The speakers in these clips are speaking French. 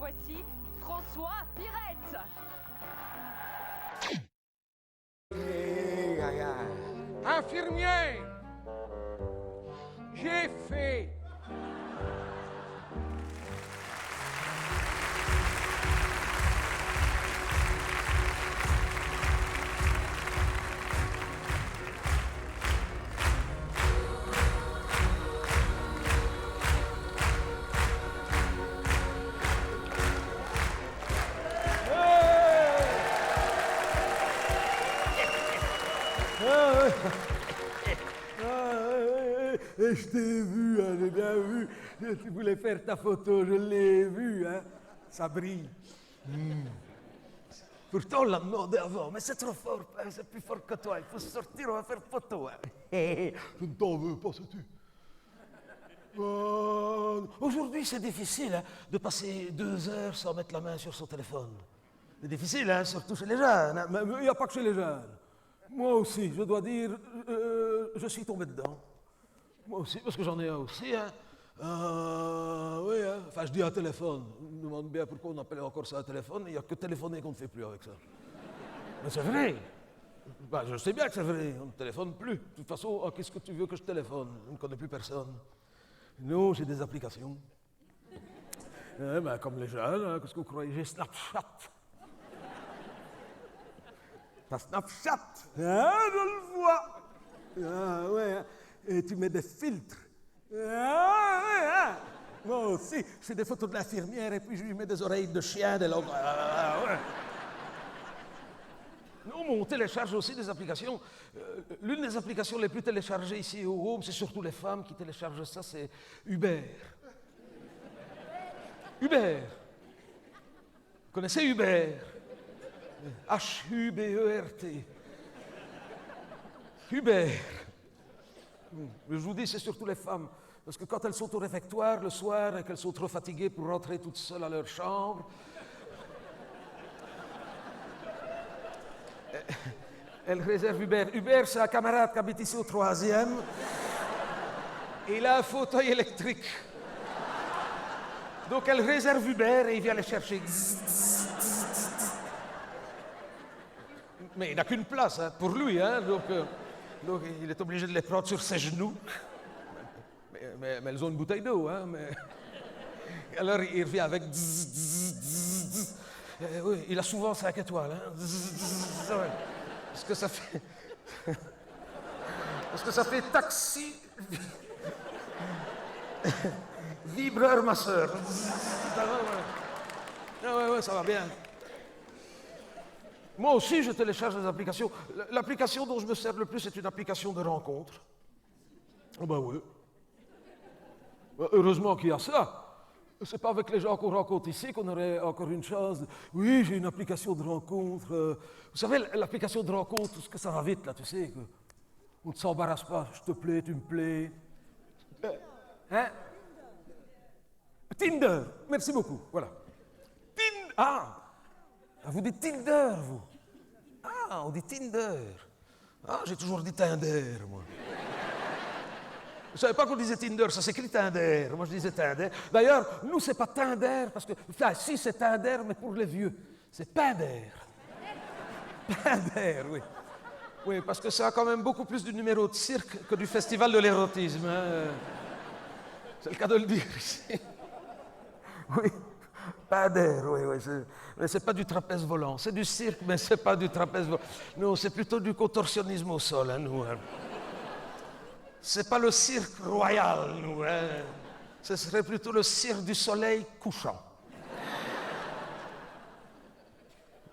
voici François Pirette. Infirmier, j'ai fait. Je t'ai vu, hein, j'ai bien vu. Tu voulais faire ta photo, je l'ai vu, hein. Ça brille. Pourtant, on l'a demandé avant, mais c'est trop fort, hein, c'est plus fort que toi. Il faut sortir, on va faire photo. Hein. Je ne t'en veux pas, sais-tu. Aujourd'hui, c'est difficile hein, de passer 2 heures sans mettre la main sur son téléphone. C'est difficile, hein, surtout chez les jeunes. Hein. Mais il n'y a pas que chez les jeunes. Moi aussi, je dois dire, je suis tombé dedans. Moi aussi, parce que j'en ai un aussi. Hein. Oui, hein. Enfin, je dis un téléphone. On me demande bien pourquoi on appelle encore ça un téléphone. Il n'y a que téléphoner qu'on ne fait plus avec ça. Mais c'est vrai. Ben, je sais bien que c'est vrai. On ne téléphone plus. De toute façon, qu'est-ce que tu veux que je téléphone? Je ne connais plus personne. Non, j'ai des applications. Ben, comme les jeunes, hein, qu'est-ce que vous croyez? J'ai Snapchat. T'as Snapchat, hein, je le vois. Ah, ouais, hein. Et tu mets des filtres. Ah, ouais, hein. Moi aussi, c'est des photos de l'infirmière et puis je lui mets des oreilles de chien, des langues. Ah, ouais. Non, mais on télécharge aussi des applications. L'une des applications les plus téléchargées ici au Home, c'est surtout les femmes qui téléchargent ça, c'est Uber. Uber. Vous connaissez Uber? H-U-B-E-R-T. Uber. Je vous dis, c'est surtout les femmes. Parce que quand elles sont au réfectoire le soir et qu'elles sont trop fatiguées pour rentrer toutes seules à leur chambre, elles réservent Uber. Uber, c'est un camarade qui habite ici au 3e. Et il a un fauteuil électrique. Donc elle réserve Uber et il vient les chercher. Mais il n'a qu'une place hein, pour lui, hein, donc il est obligé de les prendre sur ses genoux. Mais elles ont une bouteille d'eau, hein, mais... Alors il revient avec... oui, il a souvent 5 étoiles, hein. Ouais. Parce que ça fait... Parce que ça fait taxi... Vibreur, ma soeur. Ouais, ça va bien. Moi aussi, je télécharge des applications. L'application dont je me sers le plus, c'est une application de rencontre. Oh ben oui. Heureusement qu'il y a ça. C'est pas avec les gens qu'on rencontre ici qu'on aurait encore une chance. Oui, j'ai une application de rencontre. Vous savez, l'application de rencontre, tout ce que ça va vite, là, tu sais. On ne s'embarrasse pas. Je te plais, tu me plais. Hein? Tinder. Merci beaucoup. Voilà. Ah! Vous dites Tinder, vous? Ah, on dit Tinder. Ah, j'ai toujours dit Tinder, moi. Je ne savais pas qu'on disait Tinder, ça s'écrit Tinder. Moi, je disais Tinder. D'ailleurs, nous, c'est pas Tinder, parce que... Enfin, si, c'est Tinder, mais pour les vieux. C'est Pinder. Pinder, oui. Oui, parce que ça a quand même beaucoup plus du numéro de cirque que du festival de l'érotisme. Hein. C'est le cas de le dire ici. Oui. Pinder, oui. Mais c'est pas du trapèze volant. C'est du cirque, mais c'est pas du trapèze volant. Non, c'est plutôt du contorsionnisme au sol, hein, nous. Hein. C'est pas le cirque royal, nous. Hein. Ce serait plutôt le cirque du soleil couchant.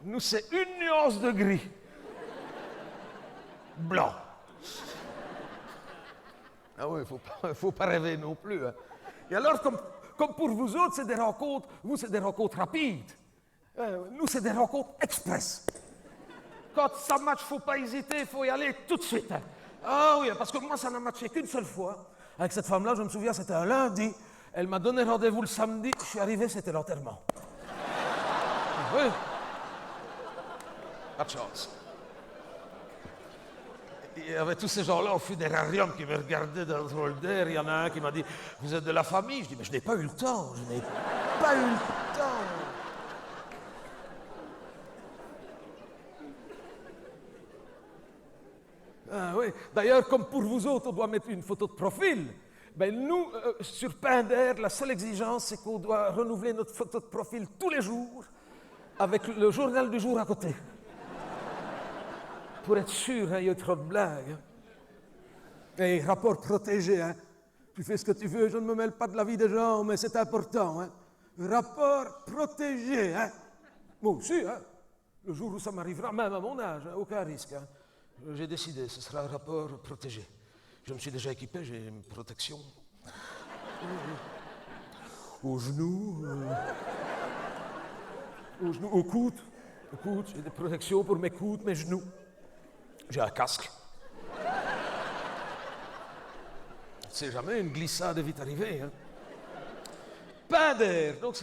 Nous, c'est une nuance de gris. Blanc. Ah oui, faut pas rêver non plus. Hein. Et alors, comme pour vous autres, c'est des rencontres, vous, c'est des rencontres rapides. Nous, c'est des rencontres express. Quand ça match, faut pas hésiter, il faut y aller tout de suite. Hein. Ah oui, parce que moi, ça n'a matché qu'une seule fois. Avec cette femme-là, je me souviens, c'était un lundi. Elle m'a donné rendez-vous le samedi. Je suis arrivé, c'était l'enterrement. Oui. Pas de chance. Il y avait tous ces gens-là au funérarium qui me regardaient d'un drôle d'air. Il y en a un qui m'a dit « Vous êtes de la famille ?» Je dis « Mais je n'ai pas eu le temps, je n'ai pas eu le temps. » attends. Ah oui, d'ailleurs, comme pour vous autres, on doit mettre une photo de profil. Ben nous, sur Pinder, la seule exigence, c'est qu'on doit renouveler notre photo de profil tous les jours, avec le journal du jour à côté. Pour être sûr, hein, il y a trop de blagues. Hein. Et rapport protégé, hein. Tu fais ce que tu veux, je ne me mêle pas de la vie des gens, mais c'est important. Hein. Rapport protégé, hein. Moi aussi, hein. Le jour où ça m'arrivera, même à mon âge, hein, aucun risque. Hein. J'ai décidé, ce sera un rapport protégé. Je me suis déjà équipé, j'ai une protection. Aux genoux, aux coudes. Aux coudes, j'ai des protections pour mes coudes, mes genoux. J'ai un casque. Tu sais jamais, une glissade est vite arrivée. Hein. Pinder, donc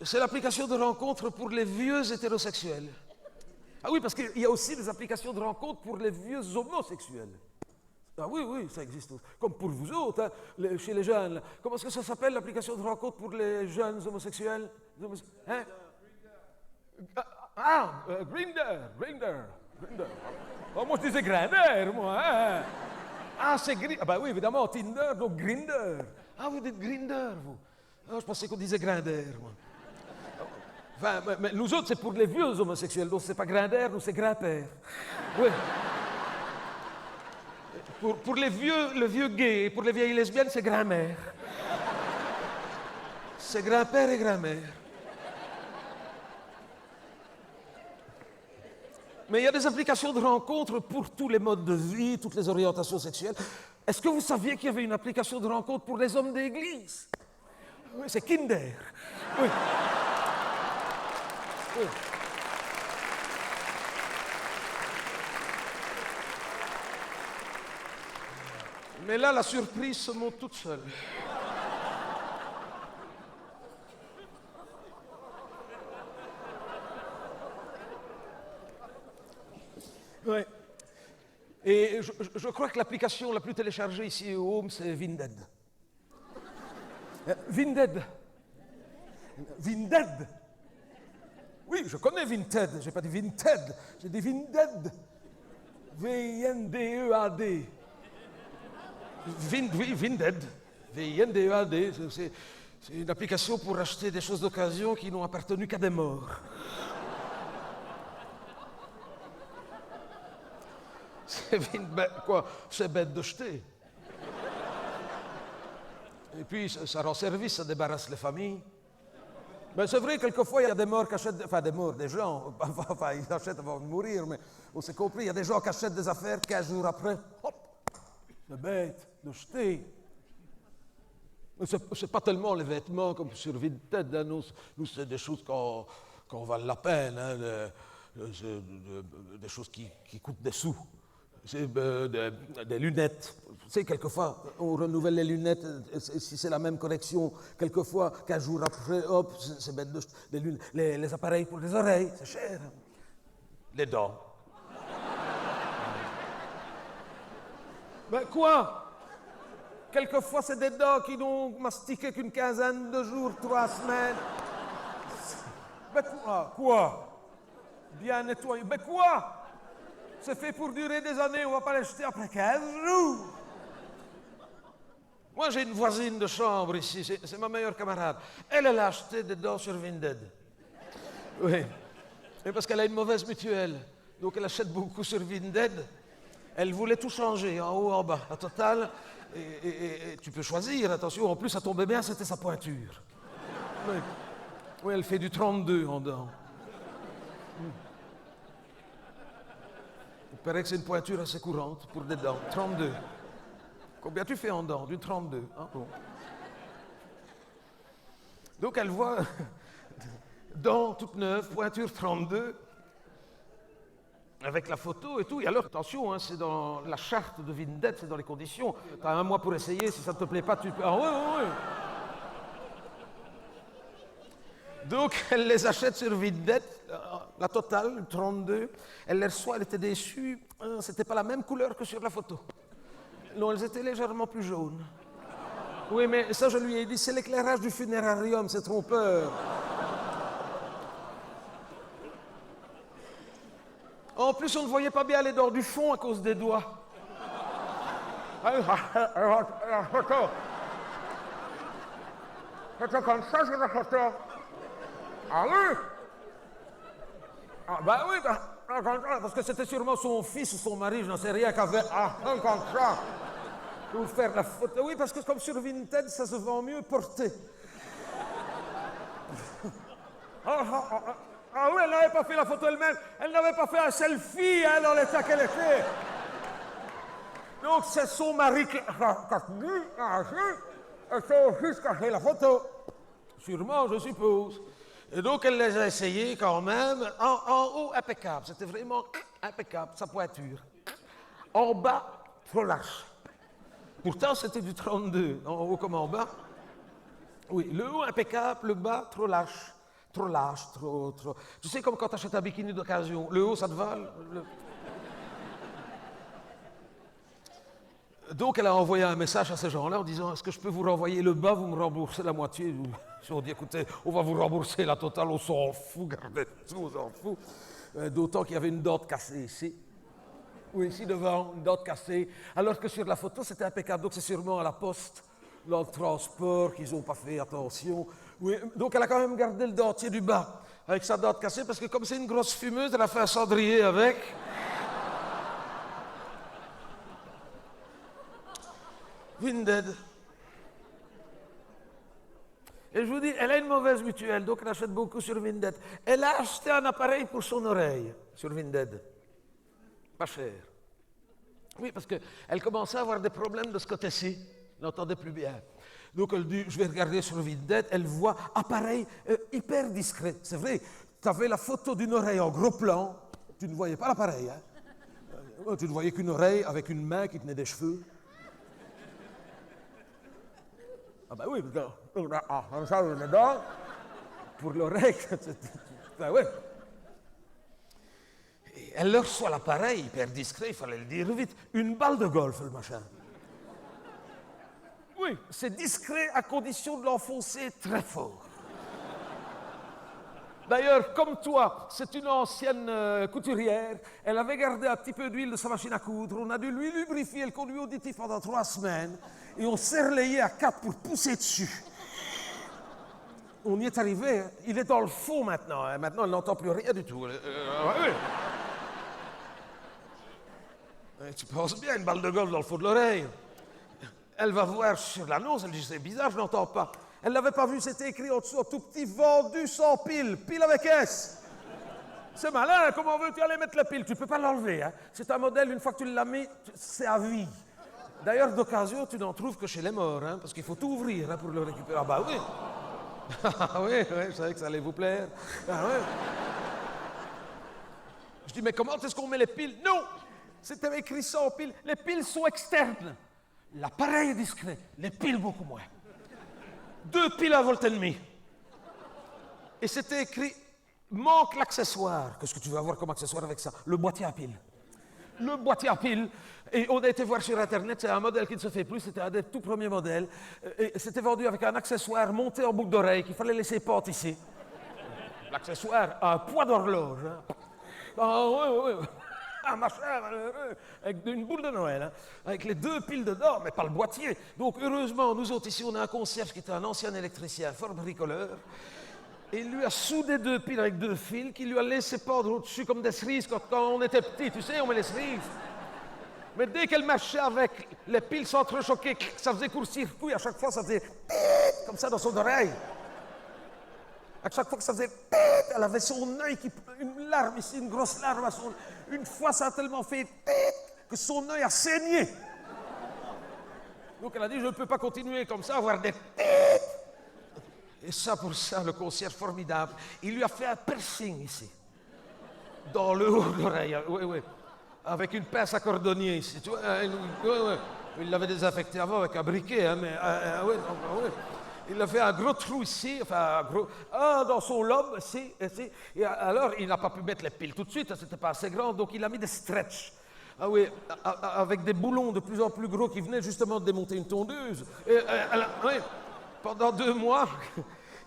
c'est l'application de rencontre pour les vieux hétérosexuels. Ah oui, parce qu'il y a aussi des applications de rencontre pour les vieux homosexuels. Ah oui, oui, ça existe aussi. Comme pour vous autres, hein, chez les jeunes. Comment est-ce que ça s'appelle, l'application de rencontre pour les jeunes homosexuels? Hein? Grindr. Oh, moi, je disais Grindr, moi. Hein? Ah, c'est Grindr. Ah, ben oui, évidemment, Tinder, donc Grindr. Ah, vous dites Grindr, vous. Ah, je pensais qu'on disait Grindr, moi. Enfin, mais nous autres, c'est pour les vieux homosexuels, donc c'est pas Grindr, nous c'est Grimpère. Oui. Pour les vieux gays, pour les vieilles lesbiennes, c'est grand-mère. C'est grand-père et grand-mère. Mais il y a des applications de rencontre pour tous les modes de vie, toutes les orientations sexuelles. Est-ce que vous saviez qu'il y avait une application de rencontre pour les hommes d'église? Oui, c'est Kinder. Oui. Oui. Mais là, la surprise se monte toute seule. Ouais. Et je crois que l'application la plus téléchargée ici au Home, c'est Vinted. Vinted. Vinted. Oui, je connais Vinted. J'ai pas dit Vinted, j'ai dit Vinted. V-I-N-D-E-A-D. Oui, Vinted. V-I-N-D-E-A-D. C'est une application pour acheter des choses d'occasion qui n'ont appartenu qu'à des morts. C'est bête de jeter. Et puis, ça rend service, ça débarrasse les familles. Ben, c'est vrai, quelquefois, il y a des morts qui achètent... Enfin, des gens, enfin, ils achètent avant de mourir, mais on s'est compris, il y a des gens qui achètent des affaires 15 jours après. Hop! C'est bête de jeter. C'est pas tellement les vêtements comme sur Vinted, hein. Nous c'est des choses qui valent la peine, hein, des choses qui coûtent des sous. C'est des lunettes. Tu sais, quelquefois, on renouvelle les lunettes, si c'est la même correction, quelquefois, 15 jours après, hop, c'est bête de des lunettes. Les appareils pour les oreilles, c'est cher. Les dents. Ben quoi? Quelquefois, c'est des dents qui n'ont mastiqué qu'une quinzaine de jours, 3 semaines. Ben quoi? Bien nettoyé. Ben quoi? C'est fait pour durer des années, on va pas les jeter après 15 jours. Moi, j'ai une voisine de chambre ici, c'est ma meilleure camarade. Elle a acheté des dents sur Vinted. Oui. Et parce qu'elle a une mauvaise mutuelle. Donc, elle achète beaucoup sur Vinted. Elle voulait tout changer, en haut, en bas, la totale. Et tu peux choisir, attention, en plus, ça tombait bien, c'était sa pointure. Oui. Oui, elle fait du 32 en dents. Il paraît que c'est une pointure assez courante pour des dents. 32. Combien tu fais en dents? Du 32. Ah, bon. Donc elle voit dents toutes neuves, pointure 32, avec la photo et tout. Et alors, attention, hein, c'est dans la charte de Vinted, c'est dans les conditions. Tu as 1 mois pour essayer, si ça ne te plaît pas, tu peux... Ah oui. Donc, elle les achète sur Vinted, la totale, 32. Elle les reçoit, elle était déçue. C'était pas la même couleur que sur la photo. Non, elles étaient légèrement plus jaunes. Oui, mais ça, je lui ai dit, c'est l'éclairage du funérarium, c'est trompeur. En plus, on ne voyait pas bien les dents du fond à cause des doigts. La photo. C'était comme ça sur la photo. Ah oui? Ah bah oui, parce que c'était sûrement son fils ou son mari, je n'en sais rien, qui avait comme ça. Pour faire la photo. Oui, parce que comme sur Vinted, ça se vend mieux porté. Ah oui, elle n'avait pas fait la photo elle-même. Elle n'avait pas fait un selfie hein, dans l'état qu'elle était. Donc c'est son mari qui a Et son fils qui a fait la photo. sûrement, je suppose. Et donc elle les a essayés quand même. En haut, impeccable. C'était vraiment impeccable, sa pointure. En bas, trop lâche. Pourtant, c'était du 32, en haut comme en bas. Oui, le haut impeccable, le bas trop lâche. Trop lâche, trop. Tu sais, comme quand tu achètes un bikini d'occasion, le haut, ça te va. Donc, elle a envoyé un message à ces gens-là en disant: est-ce que je peux vous renvoyer le bas, vous me remboursez la moitié? Ils ont dit: écoutez, on va vous rembourser la totale, on s'en fout, gardez tout, on s'en fout. D'autant qu'il y avait une dent cassée ici. Oui, ici devant, une dent cassée. Alors que sur la photo, c'était impeccable. Donc, c'est sûrement à la poste, dans le transport, qu'ils n'ont pas fait attention. Oui, donc, elle a quand même gardé le dentier du bas, avec sa dent cassée, parce que comme c'est une grosse fumeuse, elle a fait un cendrier avec. Vinted. Et je vous dis, elle a une mauvaise mutuelle, donc elle achète beaucoup sur Vinted. Elle a acheté un appareil pour son oreille sur Vinted. Pas cher. Oui, parce qu'elle commençait à avoir des problèmes de ce côté-ci. Elle n'entendait plus bien. Donc elle dit: je vais regarder sur Vinted. Elle voit appareil hyper discret. C'est vrai, tu avais la photo d'une oreille en gros plan. Tu ne voyais pas l'appareil. Hein? Tu ne voyais qu'une oreille avec une main qui tenait des cheveux. Ah ben oui, Comme ça, le dedans. pour l'oreille. Ben oui. Et elle leur reçoit l'appareil, hyper discret, il fallait le dire vite. Une balle de golf, le machin. Oui, c'est discret à condition de l'enfoncer très fort. D'ailleurs, comme toi, c'est une ancienne couturière. Elle avait gardé un petit peu d'huile de sa machine à coudre. On a dû lui lubrifier le conduit auditif pendant 3 semaines. Et on s'est relayé à 4 pour pousser dessus. On y est arrivé. Hein. Il est dans le fond maintenant. Hein. Maintenant, elle n'entend plus rien du tout. Oui. Tu penses bien, une balle de golf dans le fond de l'oreille. Elle va voir sur l'annonce, elle dit: c'est bizarre, je n'entends pas. Elle n'avait pas vu, c'était écrit en dessous, tout petit: vendu sans pile, pile avec S. C'est malin, comment veux-tu aller mettre la pile? Tu ne peux pas l'enlever. Hein. C'est un modèle, une fois que tu l'as mis, c'est à vie. D'ailleurs, d'occasion, tu n'en trouves que chez les morts, hein, parce qu'il faut tout ouvrir hein, pour le récupérer. Ah bah oui. Ah oui, je savais que ça allait vous plaire. Ah, oui. Je dis: mais comment est-ce qu'on met les piles? Non, c'était écrit sans pile. Les piles sont externes. L'appareil est discret, les piles beaucoup moins. 2 piles à volt et demi. Et c'était écrit: manque l'accessoire. Qu'est-ce que tu vas avoir comme accessoire avec ça? Le boîtier à piles. Le boîtier à piles. Et on a été voir sur Internet, c'est un modèle qui ne se fait plus, c'était un des tout premiers modèles. Et c'était vendu avec un accessoire monté en boucle d'oreille qu'il fallait laisser pendre ici. L'accessoire a un poids d'horloge. Hein. Ah oui, oui. Un machin avec une boule de Noël, hein, avec les 2 piles dedans, mais pas le boîtier. Donc heureusement, nous autres ici, on a un concierge qui était un ancien électricien, fort bricoleur. Et il lui a soudé 2 piles avec 2 fils, qu'il lui a laissé pendre au-dessus comme des cerises quand on était petit. Tu sais, on met les cerises. Mais dès qu'elle marchait avec, les piles s'entrechoquaient, ça faisait court-circuit. À chaque fois, ça faisait comme ça dans son oreille. À chaque fois que ça faisait elle avait son œil qui... Une larme ici, une grosse larme à son... Une fois, ça a tellement fait que son œil a saigné. Donc elle a dit: je ne peux pas continuer comme ça, avoir des... Et ça, pour ça, le concierge formidable, il lui a fait un piercing ici. Dans le haut de l'oreille, oui, oui. Avec une pince à cordonnier ici, tu vois. Oui, oui. Il l'avait désinfecté avant avec un briquet, hein, mais... oui, oui. Il a fait un gros trou ici, enfin un gros... dans son lobe, ici. Et alors, il n'a pas pu mettre les piles tout de suite, c'était pas assez grand, donc il a mis des stretch. Ah oui, avec des boulons de plus en plus gros qui venaient justement de démonter une tondeuse. Et, oui, pendant 2 mois,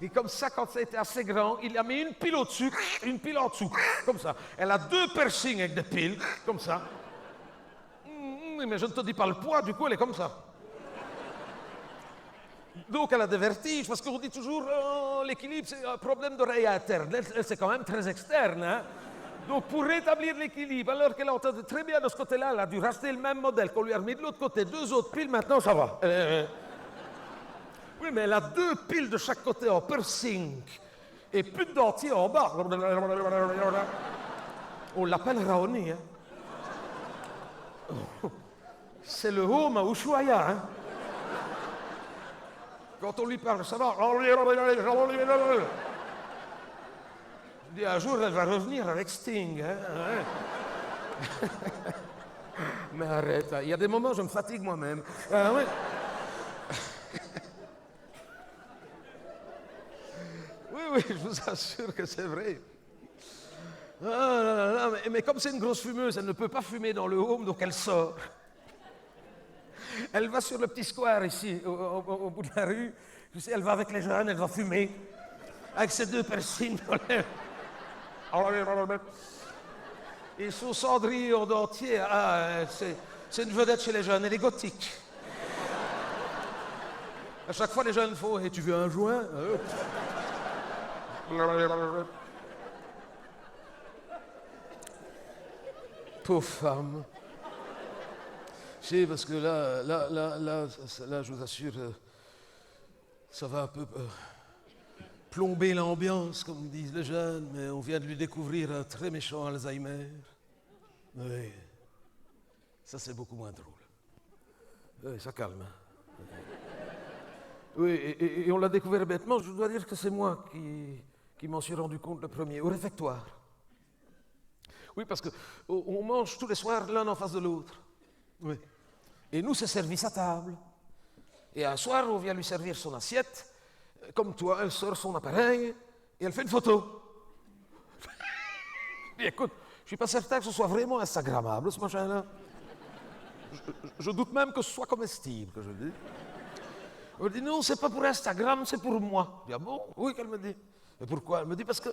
Et comme ça, quand ça a été assez grand, il a mis une pile au-dessus, une pile en dessous, comme ça. Elle a 2 piercings avec des piles, comme ça. Mais je ne te dis pas le poids, du coup, elle est comme ça. Donc, elle a des vertiges, parce qu'on dit toujours, oh, l'équilibre, c'est un problème d'oreille interne. Elle, c'est quand même très externe, hein. Donc, pour rétablir l'équilibre, alors qu'elle entendait très bien de ce côté-là, elle a dû racheter le même modèle qu'on lui a remis de l'autre côté, 2 autres piles, maintenant ça va. Oui, mais elle a 2 piles de chaque côté en piercing et plus de dentier en bas. On l'appelle Raoni, hein. C'est le home à Ushuaïa, hein. Quand on lui parle, ça va. Je dis, un jour, elle va revenir avec Sting. Hein. Mais arrête, il y a des moments où je me fatigue moi-même. Ouais. Oui, je vous assure que c'est vrai. Mais comme c'est une grosse fumeuse, elle ne peut pas fumer dans le home, donc elle sort. Elle va sur le petit square ici, au bout de la rue. Tu sais, elle va avec les jeunes, elle va fumer. Avec ses 2 piercings dans les... Et son cendrier en dentier, c'est une vedette chez les jeunes, elle est gothique. À chaque fois, les jeunes font « Et tu veux un joint ?» Pauvre femme. C'est parce que là, je vous assure, ça va un peu plomber l'ambiance, comme disent les jeunes, mais on vient de lui découvrir un très méchant Alzheimer. Oui, ça c'est beaucoup moins drôle. Oui, ça calme. Oui, et on l'a découvert bêtement, je dois dire que c'est moi qui m'en suis rendu compte le premier, au réfectoire. Oui, parce qu'on mange tous les soirs l'un en face de l'autre. Oui. Et nous, c'est service à table. Et un soir, on vient lui servir son assiette. Comme toi, elle sort son appareil et elle fait une photo. Et écoute, je ne suis pas certain que ce soit vraiment instagrammable, ce machin-là. Je doute même que ce soit comestible, que je dis. Elle me dit, non, c'est pas pour Instagram, c'est pour moi. Je dis, ah bon? Oui, qu'elle me dit. Et pourquoi? Elle me dit, parce que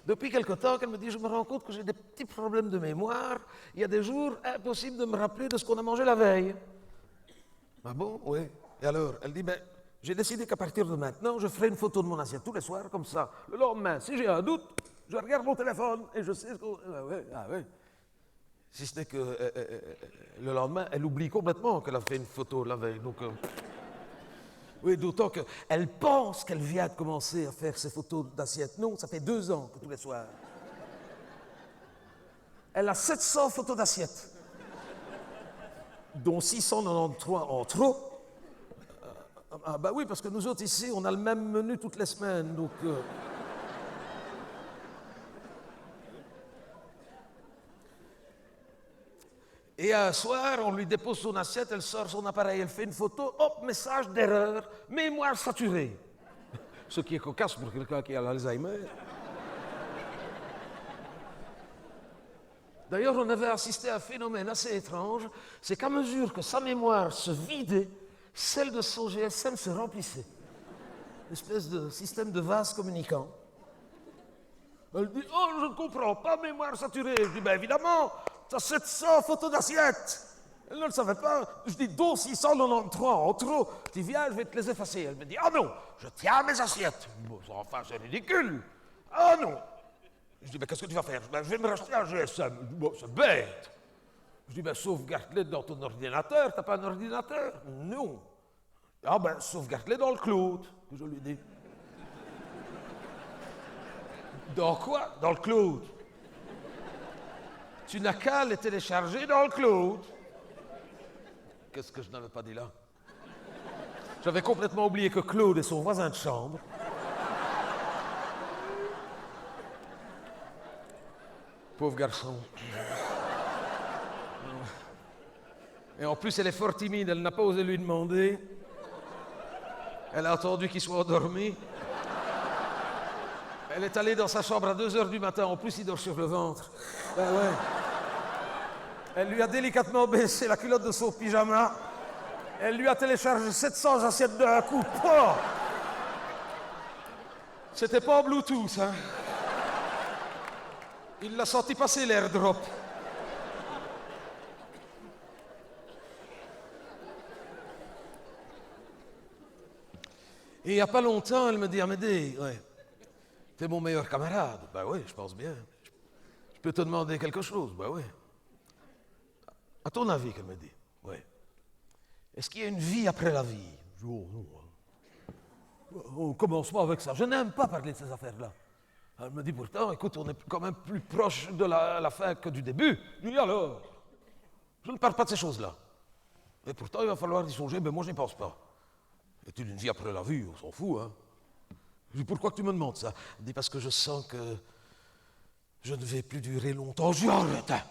depuis quelque temps, qu'elle me dit, je me rends compte que j'ai des petits problèmes de mémoire. Il y a des jours, impossible de me rappeler de ce qu'on a mangé la veille. Ah bon? Oui. Et alors? Elle dit, ben, j'ai décidé qu'à partir de maintenant, je ferai une photo de mon assiette tous les soirs, comme ça. Le lendemain, si j'ai un doute, je regarde mon téléphone et je sais ce qu'on... Ah ouais. Si ce n'est que le lendemain, elle oublie complètement qu'elle a fait une photo la veille. Donc, oui, d'autant qu'elle pense qu'elle vient de commencer à faire ses photos d'assiette. Non, ça fait 2 ans que tous les soirs. Elle a 700 photos d'assiette, dont 693 en trop. Ah bah oui, parce que nous autres ici, on a le même menu toutes les semaines, donc... Et un soir, on lui dépose son assiette, elle sort son appareil, elle fait une photo, hop, message d'erreur, mémoire saturée. Ce qui est cocasse pour quelqu'un qui a l'Alzheimer. D'ailleurs, on avait assisté à un phénomène assez étrange, c'est qu'à mesure que sa mémoire se vidait, celle de son GSM se remplissait. Une espèce de système de vase communicant. Elle dit, oh, je ne comprends pas, mémoire saturée. Je dis, ben évidemment, tu as 700 photos d'assiettes. Elle ne le savait pas. Je dis, dont 693 en trop. Tu viens, je vais te les effacer. Elle me dit, ah non, je tiens mes assiettes. Bon, enfin, c'est ridicule. Ah non. Je dis, ben qu'est-ce que tu vas faire? Ben, je vais me racheter un GSM. Bon, c'est bête. Je dis, ben sauvegarde-les dans ton ordinateur. T'as pas un ordinateur? Non. Ah ben, sauvegarde-les dans le cloud, que je lui dis. Dans quoi? Dans le cloud. Tu n'as qu'à les télécharger dans le cloud. Qu'est-ce que je n'avais pas dit là? J'avais complètement oublié que Claude est son voisin de chambre. Pauvre garçon. Et en plus, elle est fort timide, elle n'a pas osé lui demander. Elle a attendu qu'il soit endormi. Elle est allée dans sa chambre à 2h du matin, en plus il dort sur le ventre. Ben ouais. Elle lui a délicatement baissé la culotte de son pyjama. Elle lui a téléchargé 700 assiettes d'un coup. Oh, C'était pas en Bluetooth, hein. Il l'a senti passer l'airdrop. Et il n'y a pas longtemps, elle me dit, Amédée, ouais, t'es mon meilleur camarade. Ben oui, je pense bien. Je peux te demander quelque chose? Ben oui. À ton avis, qu'elle me dit, ouais. Est-ce qu'il y a une vie après la vie? Je dis, oh, non. On commence pas avec ça. Je n'aime pas parler de ces affaires-là. Elle me dit pourtant, écoute, on est quand même plus proche de la fin que du début. Je dis alors, je ne parle pas de ces choses-là. Et pourtant, il va falloir y songer, mais moi, je n'y pense pas. Est-il une vie après la vie? On s'en fout, hein. Je dis, pourquoi tu me demandes ça? Elle dit, parce que je sens que je ne vais plus durer longtemps. Je dis, arrête, hein.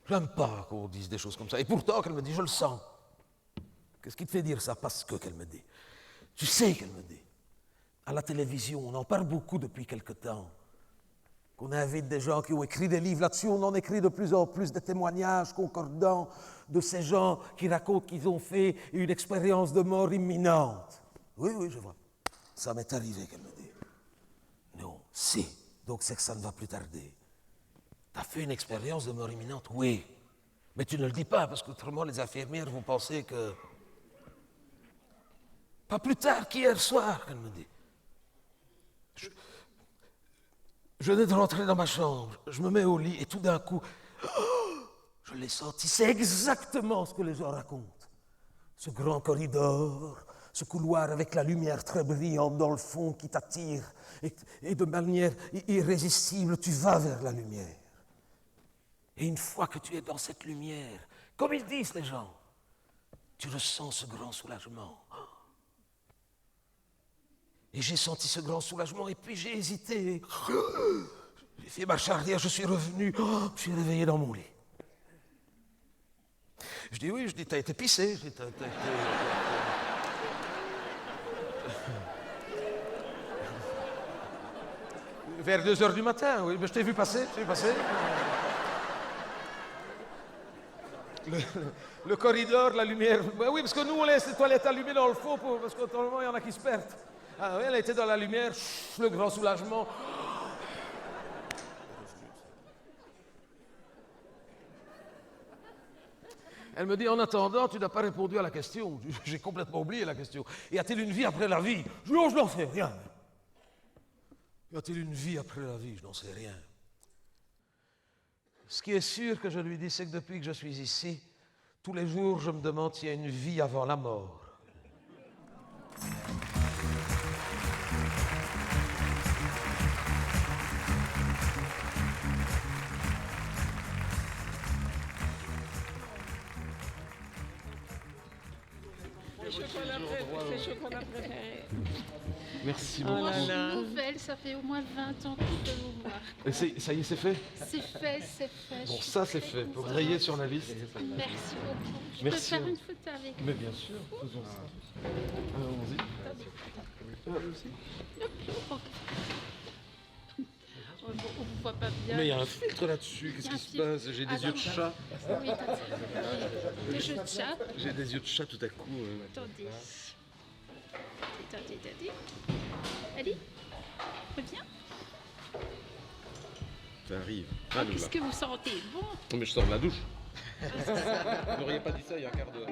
J'aime pas qu'on dise des choses comme ça. Et pourtant, qu'elle me dit, je le sens. Qu'est-ce qui te fait dire ça? Parce que, qu'elle me dit. Tu sais qu'elle me dit. À la télévision, on en parle beaucoup depuis quelque temps. Qu'on invite des gens qui ont écrit des livres là-dessus. On en écrit de plus en plus des témoignages concordants de ces gens qui racontent qu'ils ont fait une expérience de mort imminente. Oui, oui, je vois. Ça m'est arrivé, qu'elle me dit. Non, si. Donc c'est que ça ne va plus tarder. T'as fait une expérience de mort imminente? Oui. Mais tu ne le dis pas, parce qu'autrement les infirmières vont penser que... Pas plus tard qu'hier soir, qu'elle me dit. Je venais de rentrer dans ma chambre, je me mets au lit et tout d'un coup, je l'ai senti. C'est exactement ce que les gens racontent. Ce grand corridor, ce couloir avec la lumière très brillante dans le fond qui t'attire et de manière irrésistible, tu vas vers la lumière. Et une fois que tu es dans cette lumière, comme ils disent les gens, tu ressens ce grand soulagement. Et j'ai senti ce grand soulagement et puis j'ai hésité. J'ai fait marche arrière, je suis revenu, je suis réveillé dans mon lit. Je dis oui, je dis, t'as été pissé. Vers 2h du matin, oui, mais je t'ai vu passer, Le corridor, la lumière. Ben oui, parce que nous, on laisse les toilettes allumées dans le fond, parce qu'autrement, il y en a qui se perdent. Ah oui, elle était dans la lumière, le grand soulagement. Elle me dit, en attendant, tu n'as pas répondu à la question. J'ai complètement oublié la question. Y a-t-il une vie après la vie? Je dis, oh, je n'en sais rien. Y a-t-il une vie après la vie? Je n'en sais rien. Ce qui est sûr que je lui dis, c'est que depuis que je suis ici, tous les jours, je me demande s'il y a une vie avant la mort. Chocolat préféré. Merci Oh beaucoup. là là. Nouvelle, ça fait au moins 20 ans que je peux vous voir. Et ça y est, c'est fait? C'est fait, c'est fait. Bon, je suis ça c'est très fait. Pour contente. rayer sur la liste. Merci beaucoup. Je Merci. peux faire une photo avec vous. Mais bien sûr, faisons ça. Allons-y. On ne vous voit pas bien. Mais il y a un filtre là-dessus. Qu'est-ce Il y a qui un se passe? J'ai des Attends. yeux de chat. Oui, des jeux de chat. J'ai des yeux de chat tout à coup. Attendez. Attendez. Allez, reviens. Ça arrive. Oh, qu'est-ce que vous sentez? Bon. Mais je sors de la douche. Vous n'auriez pas dit ça il y a un quart d'heure.